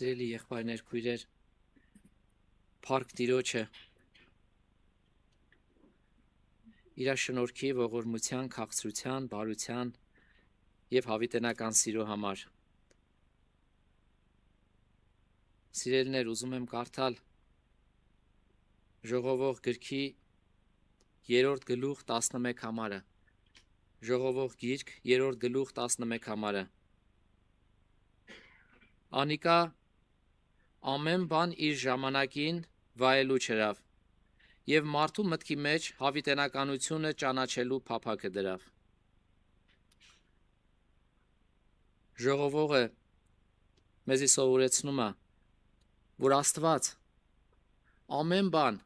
Սիրելի եղբայրներ, քույրեր, Փառք Տիրոջը իր շնորհքի, ողորմության, քաղցրության, բարության եւ հավիտենական սիրո համար։ Սիրելիներ, ուզում եմ կարդալ Ժողովող գրքի 3-րդ գլուխ 11 համարը։ Ժողովող գիրք 3-րդ գլուխ 11 համարը։ Անիկա ամեն բան իր ժամանակին վայելու չրավ եւ մարդու մտքի մեջ հավիտենականությունը ճանաչելու փափակը դրավ։ Ժողովողը մեզի սովորեցնում է, որ Աստված ամեն բան,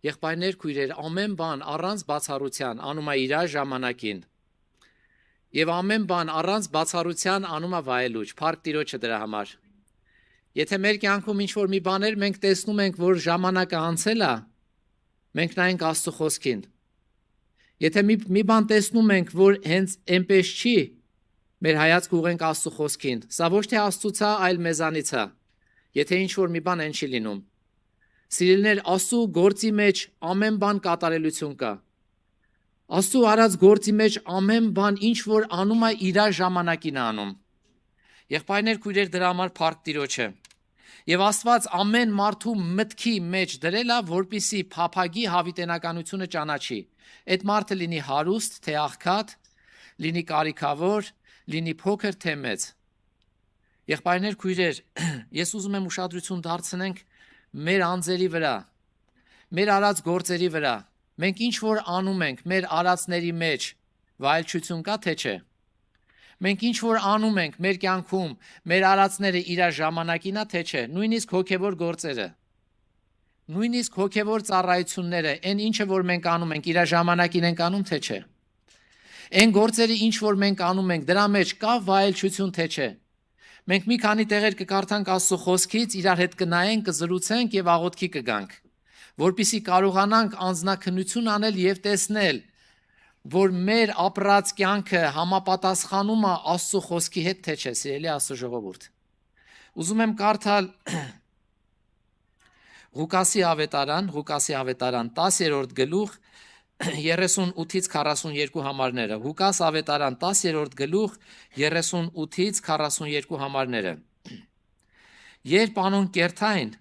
եղբայրներ, քույրեր, ամեն բան առանց բացառության անում է իր ժամանակին եւ ամեն բան առանց բացառության անում է վայելուչ։ Փառք Տիրոջը դրա համար։ Եթե մեր կյանքում ինչ-որ մի բաներ մենք տեսնում ենք, որ ժամանակը անցել է, մենք նայենք Աստծո խոսքին։ Եթե մի բան տեսնում ենք, որ հենց այնպես չի, մեր հայացքը ուղենք Աստծո խոսքին։ Սա ոչ թե Աստծուց է, այլ մեզանից է։ Եթե ինչ-որ մի բան այն չի լինում։ Սիրելիներ, Աստծո գործի մեջ ամեն բան կատարելություն կա։ Աստծո արած գործի մեջ ամեն բան ինչ որ անում է իր ժամանակին անում։ Եղբայրներ, քույրեր, դրա համար փառք Տիրոջը։ Եվ Աստված ամեն մարդու մտքի մեջ դրել է, որպիսի փափագի հավիտենականությունը ճանաչի։ Այդ մարդը լինի հարուստ, թե աղքատ, լինի կարիքավոր, լինի փոքր, թե մեծ։ Եղբայրներ, քույրեր, ես ուզում եմ ուշադրություն դարձնենք մեր անձերի վրա, մեր արած գործերի վրա։ Մենք ինչ որ անում ենք մեր արածների մեջ, վայելչություն կա թե չէ։ Մենք ինչ որ անում ենք մեր կյանքում, մեր արածները իր ժամանակին է թե չէ, նույնիսկ հոգևոր գործերը, նույնիսկ հոգևոր ծառայությունները, այն ինչը որ մենք անում ենք իր ժամանակին ենք անում թե չէ։ Այն գործերը ինչ որ մենք անում ենք, դրա մեջ կա վայելչություն թե չէ։ Մենք մի քանի տեղեր կկարդանք Աստծո խոսքից, իրար հետ կնայենք, կզրուցենք եւ աղոթքի կգանք, որպիսի կարողանանք անձնաքննություն անել եւ տեսնել, որ մեր ապրած կյանքը համապատասխանում է Աստծո խոսքի հետ թե չէ, սիրելի Աստծո ժողովուրդ։ Ուզում եմ կարդալ Ղուկասի ավետարան 10-րդ գլուխ 38-ից 42 համարները։ Ղուկաս ավետարան 10-րդ գլուխ 38-ից 42 համարները։ Երբ անոն կերթային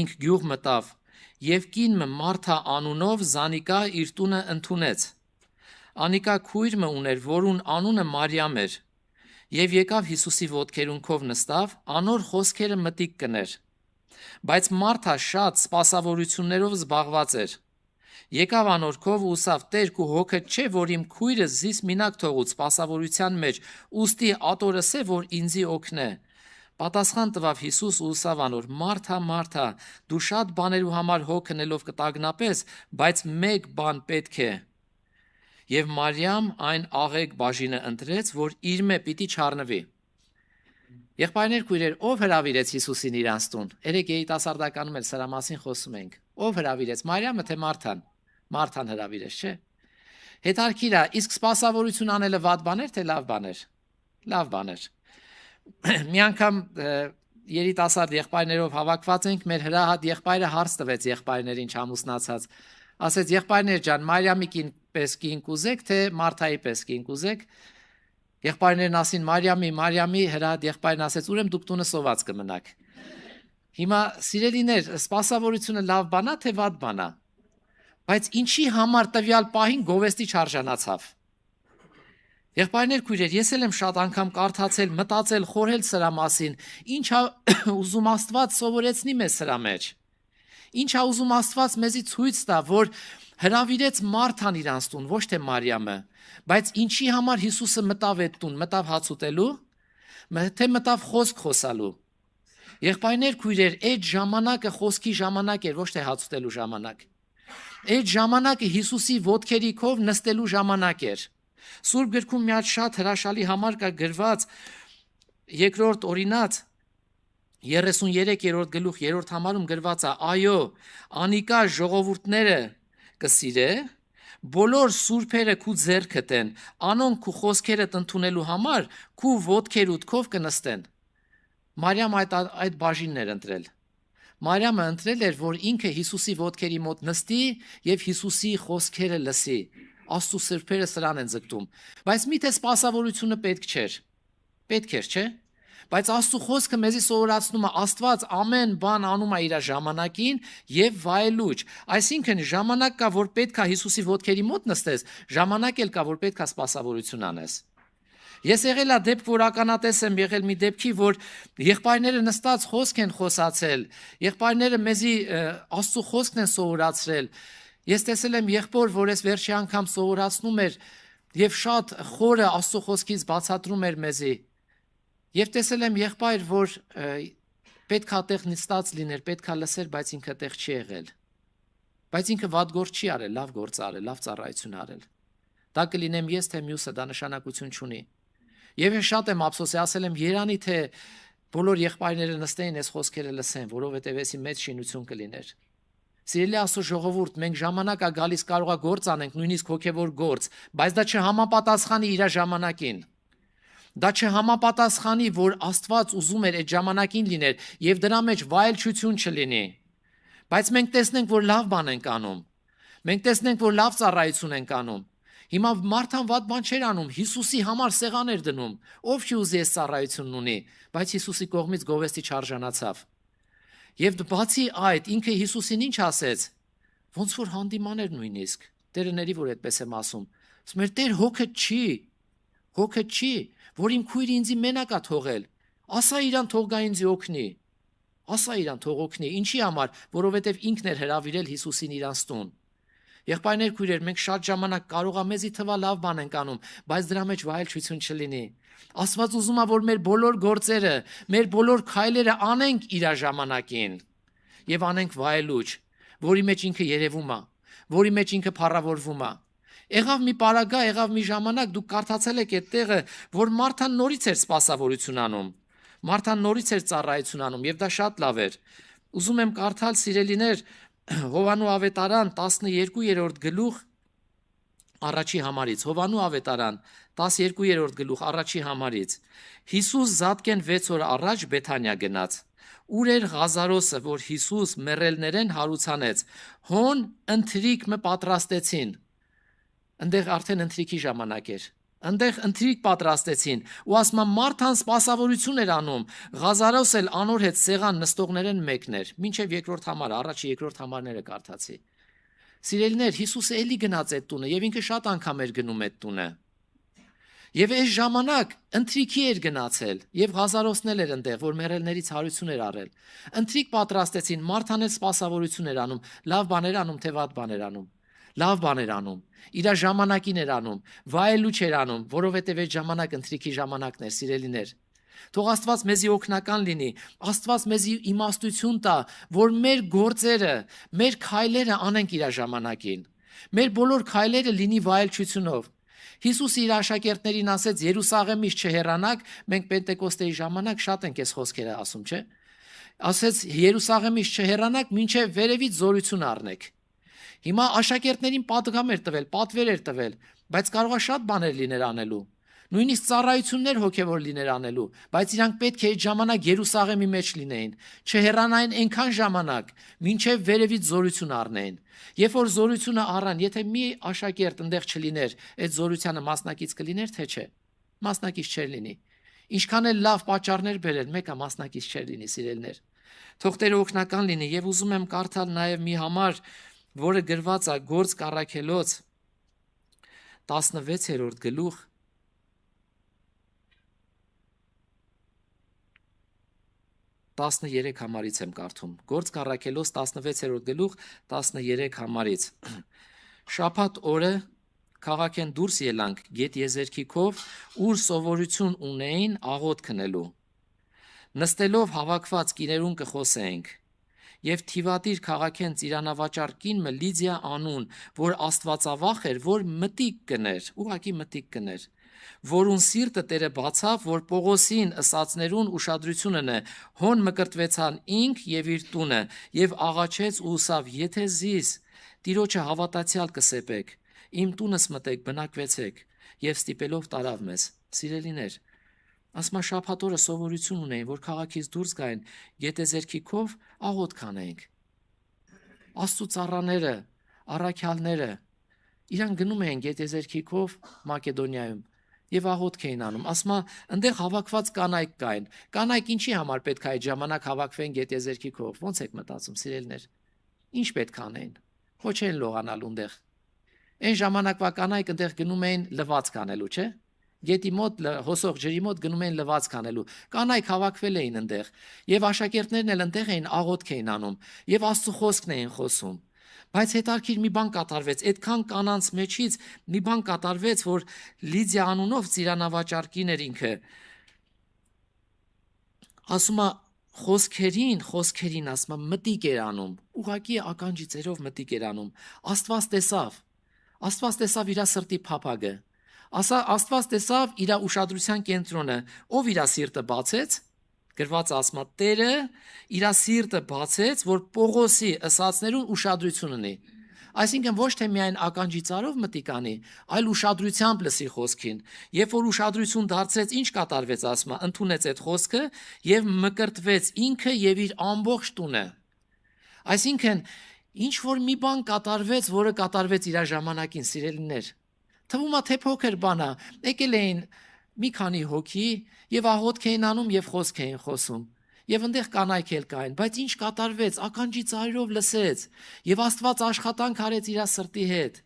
ինք գյուղ մտավ եւ կինը Մարթա անունով Զանիկա իր տունը ընդունեց։ Անիկա քույրը ուներ, որուն անունը Մարիամ էր, եւ եկավ Հիսուսի ոտքերուն քով նստավ, անոր խոսքերը մտիկ կներ։ Բայց Մարթա շատ սպասավորություններով զբաղված էր։ Եկավ անոր քով ու ասավ. Տեր, քու հոգը չէ, որ իմ քույրը զիս մինակ թողուց սպասավորության մեջ, ուստի ատորս է, որ ինձի օգնե։ Պատասխան տվավ Հիսուս ու ասավ անոր. Մարթա, Մարթա, դու շատ բաներու համար հոգնելով կտագնապես, բայց մեկ բան պետք է։ Եվ Մարիամ այն աղեկ բաժինը ընտրեց, որ իր մե պիտի չառնվի։ Եղբայրներ, քույրեր, ով հրավիրեց Հիսուսին իրանց տուն։ Երեք երիտասարդականում էլ սրա մասին խոսում ենք։ Ով հրավիրեց, Մարիամը թե Մարթան։ Մարթան հրավիրեց, չէ։ Հետարքիր է, իսկ սպասավորություն անելը վատ բան էր թե լավ բան էր։ Լավ բան էր։ Մի անգամ երիտասարդ եղբայրներով հավաքված ենք, մեր հրահատ եղբայրը հարց տվեց եղբայրներին չամուսնացած։ Ասեց. եղբայրներ ջան, Մարիամի պես կին կուզեք, թե Մարթայի պես կին կուզեք։ Եղբայրներն ասին Մարիամի հրահատ եղբայրն ասեց. ուրեմն դուք տունը սոված կմնաք։ Հիմա սիրելիներ, սպասավորությունը լավ բան է թե վատ բան է։ Բայց ինչի համար տվյալ պահին գովեստի չարժանացավ։ Եղբայրներ, քույրեր, ես էլ եմ շատ անգամ կարդացել, մտածել, խորհել սրա մասին, ինչ է ուզում Աստված սովորեցնի մեզ սրա մեջ։ Ինչ է ուզում Աստված մեզի ցույց տա, որ հրավիրեց Մարթան իրանց տուն, ոչ թե Մարիամը, բայց ինչի համար Հիսուսը մտավ այդ տուն, մտավ հաց ուտելու, թե մտավ խոսք խոսալու։ Եղբայրներ, քույրեր, այդ ժամանակը խոսքի ժամանակ էր, ոչ թե հաց ուտելու ժամանակ։ Այդ ժամանակը Հիսուսի ոտքերի քով նստելու ժամանակ էր։ Սուրբ գրքում մի հատ շատ հրաշալի համար կա գրված երկրորդ օրինաց 33-րդ գլուխ 3-րդ համարում գրված է. այո, անիկա ժողովուրդները կսիրե, բոլոր սուրբերը քու ձեռքդ են, անոնք քու խոսքերդ ընդունելու համար քու ոտքերուդ քով կնստեն։ Մարիամ այդ բաժինն էր ընտրել։ Մարիամը ընտրել էր, որ ինքը Հիսուսի ոտքերի մոտ նստի եւ Հիսուսի խոսքերը լսի։ Աստծո սրբերը սրան են ձգտում։ Բայց միթե սպասավորությունը պետք չէր։ Պետք էր, չէ՞։ Բայց Աստծո խոսքը մեզի սովորացնում է Աստված ամեն բան անում է իր ժամանակին եւ վայելուչ։ Այսինքն ժամանակ կա, որ պետքա Հիսուսի ոտքերի մոտ նստես, ժամանակ էլ կա, որ պետքա սպասավորություն անես։ Ես եղել եմ դեպք, որ ականատես եմ եղել մի դեպքի, որ եղբայրները նստած խոսք են խոսացել, եղբայրները մեզի Աստծո խոսքն են սովորացրել։ Ես տեսել եմ եղբոր, որ ես վերջի անգամ սովորացնում էր եւ շատ խորը Աստծո խոսքից բացատրում էր մեզի։ Եվ տեսել եմ եղբայր, որ պետքա տեղ նստած լիներ, պետքա լսեր, բայց ինքը տեղ չի եղել։ Բայց ինքը վատ գործ չի արել, լավ գործ արել, լավ ծառայություն արել։ Դա կլինեմ ես, թե մյուսը, դա նշանակություն չունի։ Եվ ես շատ եմ ափսոսի, ասել եմ երանի թե բոլոր եղբայրները նստեին այս խոսքերը լսեն, որովհետև էսի մեծ շինություն կլիներ։ Սիրելի Աստծո ժողովուրդ, մենք ժամանակ է գալիս կարողա գործ անենք, նույնիսկ հոգևոր գործ, բայց դա չհամապատասխանի իր ժամանակին։ Դա չհամապատասխանի, որ Աստված ուզում էր այդ ժամանակին լիներ եւ դրա մեջ վայելչություն չլինի։ Բայց մենք տեսնենք, որ լավ բան ենք անում։ Մենք տեսնենք, որ լավ ծառայություն ենք անում։ Հիմա մարդան վատ բան չէր անում, Հիսուսի համար սեղան էր դնում, ով չի ուզի այս ծառայությունն ունի, բայց Հիսուսի կողմից գովեստի չարժանացավ։ Եվ բացի այդ, ինքը Հիսուսին ինչ ասեց, ոնց որ հանդիման էր նույնիսկ, Տերների, որ այդպես եմ ասում, մեր Տեր հոգը չի, որ իմ քույրը ինձի մենակ է թողել, ասա իրան թող գա ինձի օգնի, ասա իրան թող օգնի, ինչի համար, որովհետև ինքն էր հրավիրել Հիսուսին իրանց տուն։ Եղբայրներ, քույրեր, մենք շատ ժամանակ կարող է մեզի թվա լավ բան ենք անում, բայց դրա մեջ վայելչություն չլինի։ Աստված ուզում է, որ մեր բոլոր գործերը, մեր բոլոր քայլերը անենք իր ժամանակին եւ անենք վայելուչ, որի մեջ ինքը երևում է, որի մեջ ինքը փառավորվում է։ Եղավ մի պարագա, եղավ մի ժամանակ, դուք կարդացել եք այդ տեղը, որ Մարթան նորից էր սպասավորություն անում։ Մարթան նորից էր ծառայություն անում եւ դա շատ լավ էր։ Ուզում եմ կարդալ, սիրելիներ, Հովանու ավետարան 12-րդ գլուխ առաջի համարից, Հովանու ավետարան 12-րդ գլուխ առաջի համարից։ Հիսուս զատկեն 6 օր առաջ Բեթանիա գնաց։ Ուր էր Ղազարոսը, որ Հիսուս մեռելներեն հարուցանեց։ Հոն ընթրիք մը պատրաստեցին։ Այնտեղ արդեն ընթրիքի ժամանակ էր։ Այնտեղ ընթրիք պատրաստեցին ու ասма Մարթան սպասավորություն էր անում։ Ղազարոս էլ անոր հետ սեղան նստողներեն մեկն էր։ Մինչև երկրորդ համար, առաջի երկրորդ համարները կարդացի։ Սիրելիներ, Հիսուսը էլի գնաց այդ տունը եւ ինքը շատ անգամ էր գնում այդ տունը։ Եվ այս ժամանակ ընթրիքի էր գնացել եւ Ղազարոսն էլ էր այնտեղ, որ մեռելներից հարություն էր արել։ Ընթրիք պատրաստեցին, Մարթան էլ սպասավորություն էր անում, լավ բաներ անում, թե վատ բաներ անում։ Լավ բաներ անում, իր ժամանակին էր անում, վայելուչ էր անում, որովհետև այդ ժամանակ ընթրիքի ժամանակն էր, սիրելիներ։ Թող Աստված մեզի օգնական լինի, Աստված մեզի իմաստություն տա, որ մեր գործերը, մեր քայլերը անենք իր ժամանակին։ Մեր բոլոր քայլերը լինի վայելչությունով։ Հիսուսը իր աշակերտներին ասեց. Երուսաղեմից չհեռանաք, մենք Պենտեկոստեի ժամանակ շատ ենք այս խոսքերը ասում, չէ՞։ Ասեց Երուսաղեմից չհեռանաք, մինչև վերևից զորություն առնեք։ Հիմա աշակերտներին պատգամ էր տվել, պատվեր էր տվել, բայց կարող է շատ բաներ լիներ անելու։ Նույնիսկ ծառայություններ հոգևոր լիներ անելու, բայց իրանք պետք է այդ ժամանակ Երուսաղեմի մեջ լինեին, չհեռանային այնքան ժամանակ, մինչև վերևից զորություն առնեին։ Երբ որ զորությունը առան, եթե մի աշակերտ այնտեղ չլիներ, այդ զորությանը մասնակից կլիներ, թե չէ։ Մասնակից չէր լինի։ Ինչքան էլ լավ պատճառներ բերել, մեկը մասնակից չէր լինի, սիրելիներ։ Թող Տերը օգնական լինի եւ ուզում եմ կարդալ նաեւ մի համար, որը գրված է Գործ Առաքելոց 16-րդ գլուխ 13 համարից եմ կարդում։ Գործ Առաքելոց 16-րդ գլուխ 13 համարից։ Շաբաթ օրը քաղաքեն դուրս ելանք Գետ Եզերքիքով, ուր սովորություն ունեին աղոտ քնելու։ Նստելով հավաքված կիներուն կխոսեինք։ Եվ Թիվադիր քաղաքեն ծիրանավաճառ կինը Լիդիա անուն, որ Աստվածավախ էր, որ մտիկ կներ, ուղղակի մտիկ կներ, որուն սիրտը Տերը բացավ, որ Պողոսին ըսածներուն ուշադրությունն է, հոն մկրտվեցան ինք եւ իր տունը, եւ աղաչեց ու ուսավ, եթե զիս Տիրոջը հավատացյալ կսեպեք, իմ տունս մտեք, բնակվեցեք, եւ ստիպելով տարավ մեզ։ Սիրելիներ, Ասма շաբաթ օրը սովորություն ունեին, որ քաղաքից դուրս գային, գետեզերքի քով աղոթք անենք։ Աստծո ծառաները, առաքյալները իրան գնում էին գետեզերքի քով Մակեդոնիայում եւ աղոթք էին անում։ Ասма այնտեղ հավաքված կանայք կային։ Կանայք ինչի համար պետք է այդ ժամանակ հավաքվեն գետեզերքի քով։ Ոնց եք մտածում, սիրելիներ։ Ինչ պետք է անեն։ Ոչ են լողանալ այնտեղ։ Այն ժամանակվա կանայք այնտեղ գնում էին լվացք անելու, չէ՞։ Գետի մոտ հոսող ջրի մոտ գնում էին լվացք անելու։ Կանայք հավաքվել էին այնտեղ եւ աշակերտներն էլ այնտեղ էին աղոթք էին անում եւ Աստծո խոսքն էին խոսում։ Բայց հետարքիր մի բան կատարվեց, այդքան կանանց մեջից մի բան կատարվեց, որ Լիդիա անունով ծիրանավաճառկին էր ինքը։ Ասում է խոսքերին ասում է մտիկ էր անում, ուղակի ականջի ծերով մտիկ էր անում։ Աստված տեսավ իր սրտի փափագը։ Աստված տեսավ իր ուշադրության կենտրոնը, ով իր սիրտը բացեց, գրված ասում է Տերը իր սիրտը բացեց, որ Պողոսի ըսածներուն ուշադրություն ունի։ Այսինքն ոչ թե միայն ականջի ծարով մտիկ անի, այլ ուշադրությամբ լսի խոսքին։ Երբ որ ուշադրություն դարձրեց, ինչ կատարվեց ասում է, ընդունեց այդ խոսքը եւ մկրտվեց ինքը եւ իր ամբողջ տունը։ Այսինքն ինչ որ մի բան կատարվեց, որը կատարվեց իր ժամանակին, սիրելիներ։ Թվում է թե փոքր բան է, եկել էին մի քանի հոգի եւ աղոթք էին անում եւ խոսք էին խոսում։ Եվ այնտեղ կանայք էլ կային, բայց ինչ կատարվեց, ականջի ծայրով լսեց եւ Աստված աշխատանք արեց իր սրտի հետ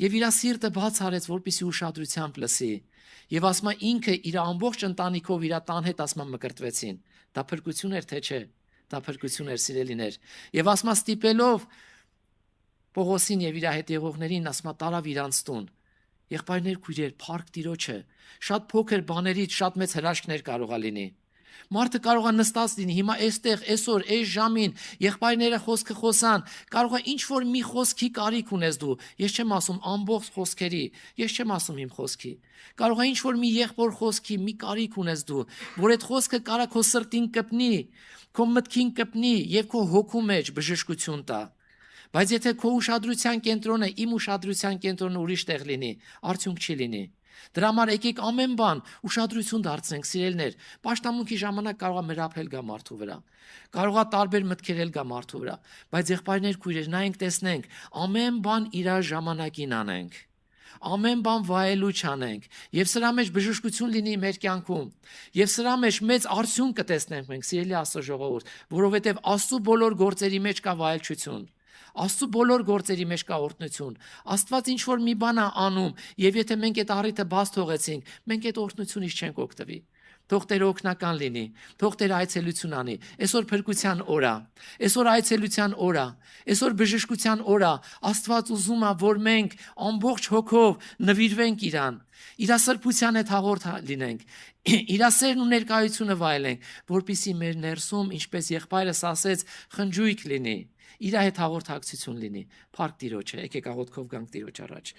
եւ իր սիրտը բաց արեց, որպեսզի ուշադրությամբ լսի։ Եվ ասում է ինքը իր ամբողջ ընտանիքով իր տան հետ ասում մկրտվեցին։ Դա փրկություն էր թե չէ։ Դա փրկություն էր, սիրելիներ։ Եվ ասում է ստիպելով Պողոսին եւ իր հետ եղողներին ասում է տարավ իրանց տուն։ Եղբայրներ, քույրեր, փառք Տիրոջը, շատ փոքր բաներից շատ մեծ հրաշքներ կարող է լինի։ Մարդը կարող է նստած լինի հիմա այստեղ, այսօր, այս ժամին, եղբայրները խոսքը խոսան, կարող է ինչ-որ մի խոսքի կարիք ունես դու։ Ես չեմ ասում ամբողջ խոսքերի, ես չեմ ասում իմ խոսքի։ Կարող է ինչ-որ մի եղբոր խոսքի մի կարիք ունես դու, որ այդ խոսքը կարա քո սրտին կպնի, քո մտքին կպնի եւ քո հոգու մեջ բժշկություն տա։ Բայց եթե քո ուշադրության կենտրոնը, իմ ուշադրության կենտրոնը ուրիշ տեղ լինի, արդյունք չի լինի։ Դրա համար եկեք ամեն բան ուշադրություն դարձնենք, սիրելիներ։ Պաշտամունքի ժամանակ կարող է մրափել գա մարդու վրա։ Կարող է տարբեր մտքեր էլ գա մարդու վրա, բայց եղբայրներ, քույրեր, նայենք տեսնենք, ամեն բան իր ժամանակին անենք։ Ամեն բան վայելու չանենք եւ սրա մեջ բժշկություն լինի մեր կյանքում եւ սրա մեջ մեծ արդյունք կտեսնենք մենք, սիրելի Աստծո ժողովուրդ, որովհետեւ Աստծո բոլոր գործերի մեջ կա վայելչություն։ Աստծո բոլոր գործերի մեջ կա օրհնություն։ Աստված ինչ որ մի բան է անում, եւ եթե մենք այդ առիթը բաց թողեցինք, մենք այդ օրհնությունից չենք օգտվի։ Թող Տերը օգնական լինի, թող Տերը այցելություն անի։ Այսօր փրկության օր է, այսօր այցելության օր է, այսօր բժշկության օր է։ Աստված ուզում է, որ մենք ամբողջ հոգով նվիրվենք իրան, իր սրբության հետ հաղորդ լինենք, իր սերն ու ներկայությունը վայելենք, որպեսզի մեր ներսում, ինչպես եղբայրս ասեց, խնջույք լինի, իր հետ հաղորդակցություն լինի։ Փառք Տիրոջը, եկեք աղոթքով գանք Տիրոջ առաջ։